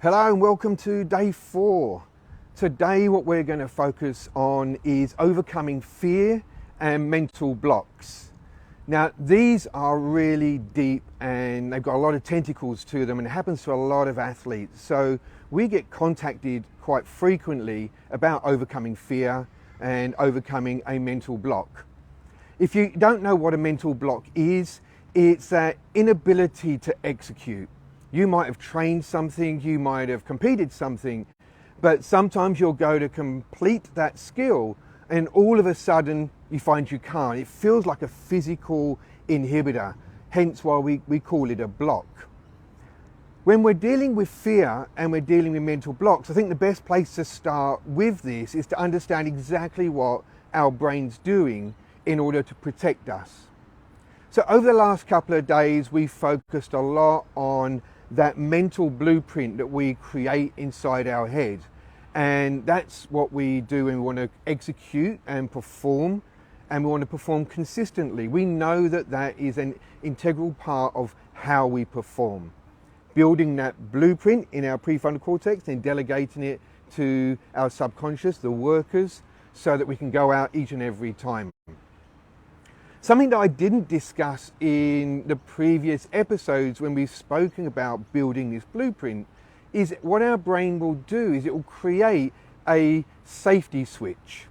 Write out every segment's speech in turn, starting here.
Hello and welcome to day 4. Today what we're going to focus on is overcoming fear and mental blocks. Now these are really deep and they've got a lot of tentacles to them, and it happens to a lot of athletes. So we get contacted quite frequently about overcoming fear and overcoming a mental block. If you don't know what a mental block is, it's that inability to execute. You might have trained something, you might have competed something, but sometimes you'll go to complete that skill and all of a sudden you find you can't. It feels like a physical inhibitor, hence why we call it a block. When we're dealing with fear and we're dealing with mental blocks, I think the best place to start with this is to understand exactly what our brain's doing in order to protect us. So over the last couple of days, we've focused a lot on that mental blueprint that we create inside our head. And that's what we do when we want to execute and perform, and we want to perform consistently. We know that that is an integral part of how we perform. Building that blueprint in our prefrontal cortex and delegating it to our subconscious, the workers, so that we can go out each and every time. Something that I didn't discuss in the previous episodes when we've spoken about building this blueprint is what our brain will do is it will create a safety switch.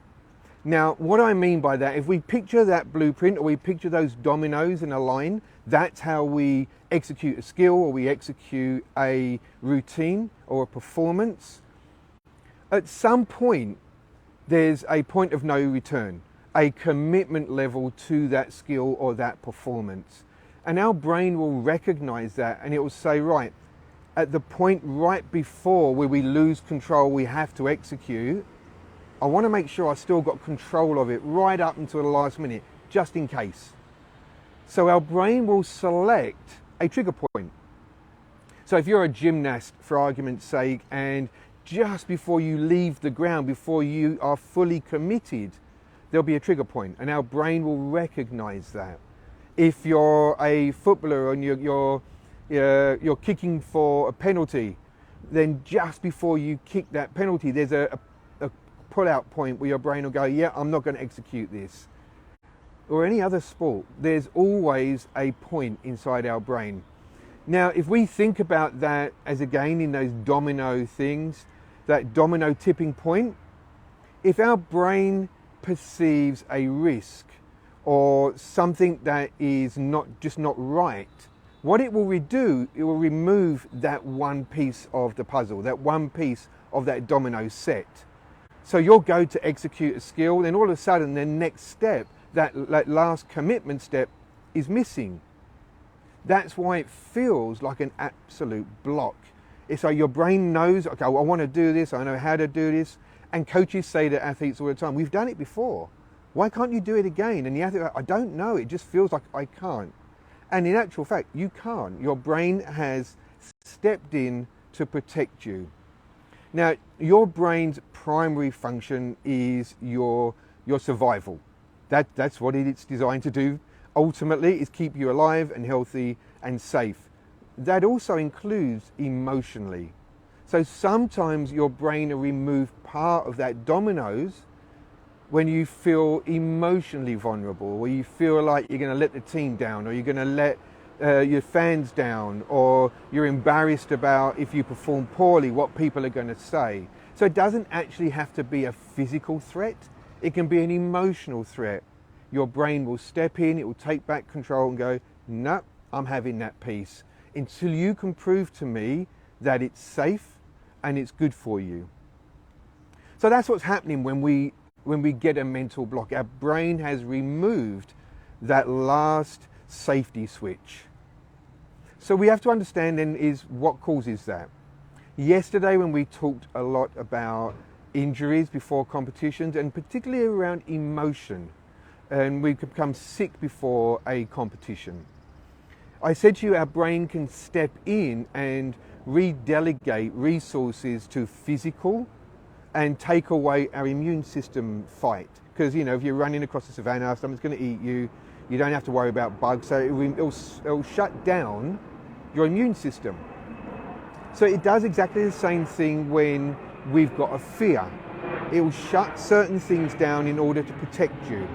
Now, what I mean by that, if we picture that blueprint or we picture those dominoes in a line, that's how we execute a skill or we execute a routine or a performance. At some point, there's a point of no return, a commitment level to that skill or that performance. And our brain will recognize that and it will say, right, at the point right before where we lose control, we have to execute, I want to make sure I still got control of it right up until the last minute, just in case. So our brain will select a trigger point. So if you're a gymnast, for argument's sake, and just before you leave the ground, before you are fully committed, there'll be a trigger point, and our brain will recognize that. If you're a footballer and you're kicking for a penalty, then just before you kick that penalty, there's a pull-out point where your brain will go, yeah, I'm not going to execute this. Or any other sport, there's always a point inside our brain. Now, if we think about that as again in those domino things, that domino tipping point, if our brain perceives a risk or something that is not right, what it will do, it will remove that one piece of the puzzle, that one piece of that domino set. So you'll go to execute a skill, then all of a sudden the next step, that last commitment step, is missing. That's why it feels like an absolute block. It's like your brain knows, okay, well, I want to do this, I know how to do this. And coaches say to athletes all the time, we've done it before. Why can't you do it again? And the athlete, I don't know, it just feels like I can't. And in actual fact, you can't. Your brain has stepped in to protect you. Now, your brain's primary function is your survival. That's what it's designed to do. Ultimately, is keep you alive and healthy and safe. That also includes emotionally. So sometimes your brain will remove part of that dominoes when you feel emotionally vulnerable, or you feel like you're going to let the team down, or you're going to let your fans down, or you're embarrassed about if you perform poorly, what people are going to say. So it doesn't actually have to be a physical threat. It can be an emotional threat. Your brain will step in, it will take back control and go, no, I'm having that piece until you can prove to me that it's safe and it's good for you. So that's what's happening when we get a mental block. Our brain has removed that last safety switch. So we have to understand then is what causes that. Yesterday when we talked a lot about injuries before competitions, and particularly around emotion, and we could become sick before a competition. I said to you our brain can step in and redelegate resources to physical and take away our immune system fight. Because, you know, if you're running across the savannah, someone's going to eat you, you don't have to worry about bugs, so it'll shut down your immune system. So it does exactly the same thing when we've got a fear. It will shut certain things down in order to protect you.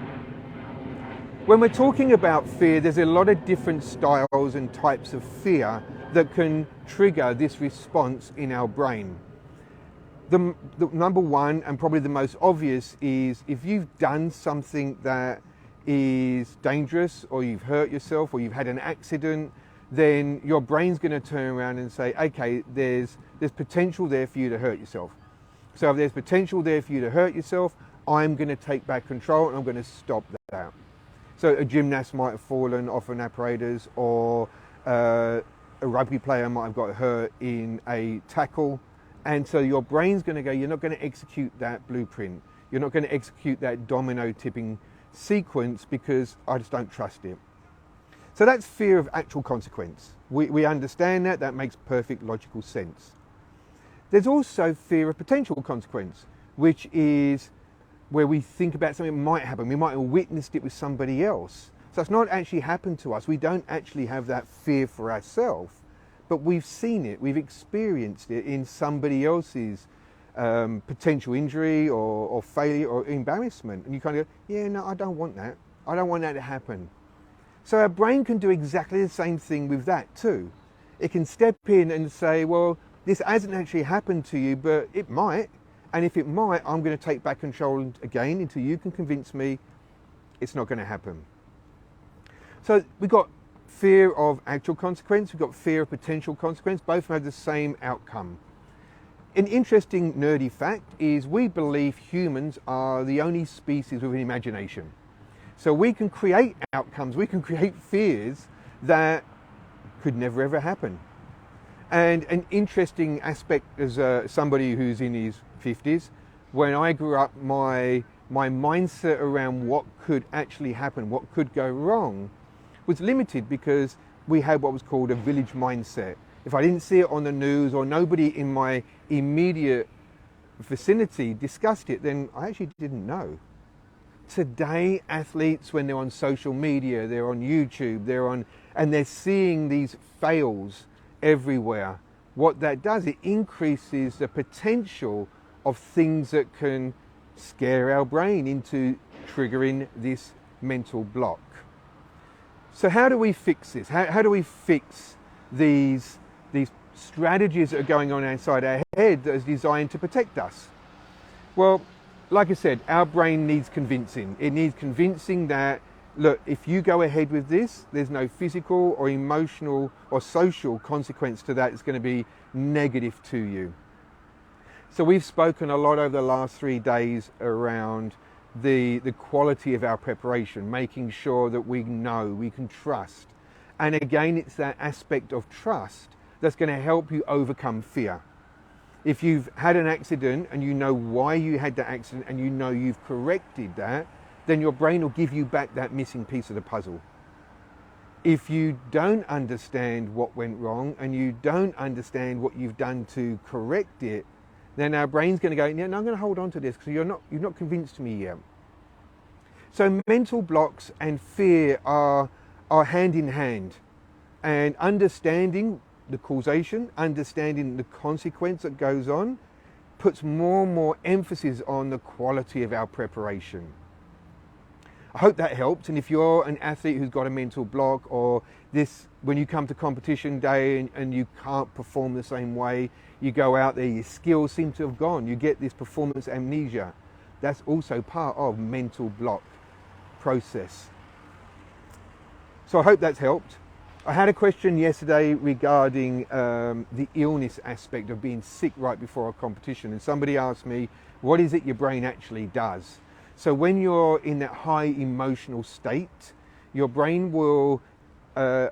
When we're talking about fear, there's a lot of different styles and types of fear that can trigger this response in our brain. The number one, and probably the most obvious, is if you've done something that is dangerous, or you've hurt yourself, or you've had an accident, then your brain's going to turn around and say, okay, there's potential there for you to hurt yourself. So if there's potential there for you to hurt yourself, I'm going to take back control and I'm going to stop that. So a gymnast might have fallen off an apparatus, or a rugby player might have got hurt in a tackle. And so your brain's going to go, you're not going to execute that blueprint. You're not going to execute that domino tipping sequence because I just don't trust it. So that's fear of actual consequence. We understand that. That makes perfect logical sense. There's also fear of potential consequence, which is where we think about something that might happen. We might have witnessed it with somebody else. So it's not actually happened to us. We don't actually have that fear for ourselves. But we've seen it, we've experienced it in somebody else's potential injury or failure or embarrassment. And you kind of go, yeah, no, I don't want that. I don't want that to happen. So our brain can do exactly the same thing with that too. It can step in and say, well, this hasn't actually happened to you, but it might. And if it might, I'm going to take back control again until you can convince me it's not going to happen. So we've got fear of actual consequence, we've got fear of potential consequence, both have the same outcome. An interesting nerdy fact is we believe humans are the only species with an imagination. So we can create outcomes, we can create fears that could never ever happen. And an interesting aspect as somebody who's in his 50s, when I grew up, my mindset around what could actually happen, what could go wrong, was limited because we had what was called a village mindset. If I didn't see it on the news or nobody in my immediate vicinity discussed it, then I actually didn't know. Today, athletes, when they're on social media, they're on YouTube, and they're seeing these fails everywhere. What that does, it increases the potential of things that can scare our brain into triggering this mental block. So how do we fix this? How do we fix these strategies that are going on inside our head that is designed to protect us? Well, like I said, our brain needs convincing. It needs convincing that, look, if you go ahead with this, there's no physical or emotional or social consequence to that. It's going to be negative to you. So we've spoken a lot over the last 3 days around the quality of our preparation, making sure that we know, we can trust. And again, it's that aspect of trust that's going to help you overcome fear. If you've had an accident and you know why you had that accident and you know you've corrected that, then your brain will give you back that missing piece of the puzzle. If you don't understand what went wrong and you don't understand what you've done to correct it, then our brain's going to go, yeah, no, I'm going to hold on to this because you've not convinced me yet. So mental blocks and fear are hand in hand, and understanding the causation, understanding the consequence that goes on, puts more and more emphasis on the quality of our preparation. I hope that helped. And if you're an athlete who's got a mental block, or this, when you come to competition day and you can't perform the same way, you go out there, your skills seem to have gone, you get this performance amnesia. That's also part of mental block process. So I hope that's helped. I had a question yesterday regarding the illness aspect of being sick right before a competition, and somebody asked me, what is it your brain actually does? So when you're in that high emotional state, your brain will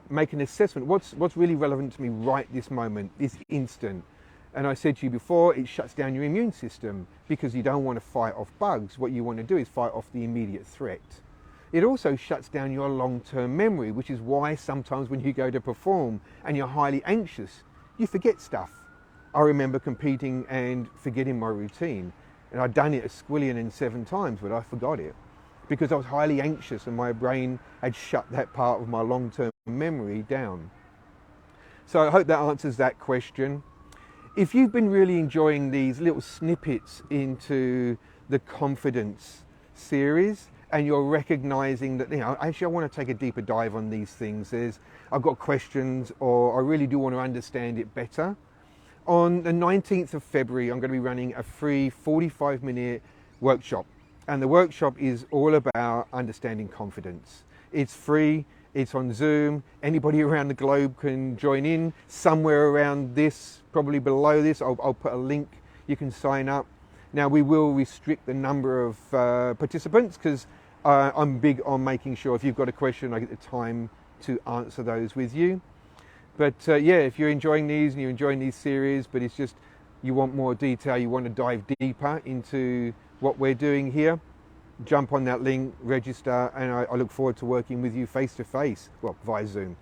make an assessment. What's really relevant to me right this moment, this instant? And I said to you before, it shuts down your immune system because you don't want to fight off bugs. What you want to do is fight off the immediate threat. It also shuts down your long-term memory, which is why sometimes when you go to perform and you're highly anxious, you forget stuff. I remember competing and forgetting my routine. And I'd done it a squillion and 7 times, but I forgot it because I was highly anxious and my brain had shut that part of my long-term memory down. So I hope that answers that question. if you've been really enjoying these little snippets into the confidence series, and you're recognizing that, actually I want to take a deeper dive on these things. I've got questions, or I really do want to understand it better. On the 19th of February, I'm going to be running a free 45-minute workshop. And the workshop is all about understanding confidence. It's free, it's on Zoom. Anybody around the globe can join in. Somewhere around this, probably below this, I'll put a link. You can sign up. Now, we will restrict the number of participants, because I'm big on making sure if you've got a question, I get the time to answer those with you. But yeah, if you're enjoying these and you're enjoying these series, but it's just you want more detail, you want to dive deeper into what we're doing here, jump on that link, register, and I look forward to working with you face to face, well, via Zoom.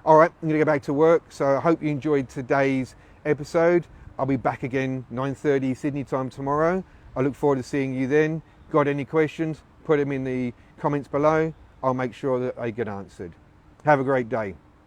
All right, I'm going to go back to work, so I hope you enjoyed today's episode. I'll be back again 9:30 Sydney time tomorrow. I look forward to seeing you then. Got any questions? Put them in the comments below. I'll make sure that they get answered. Have a great day.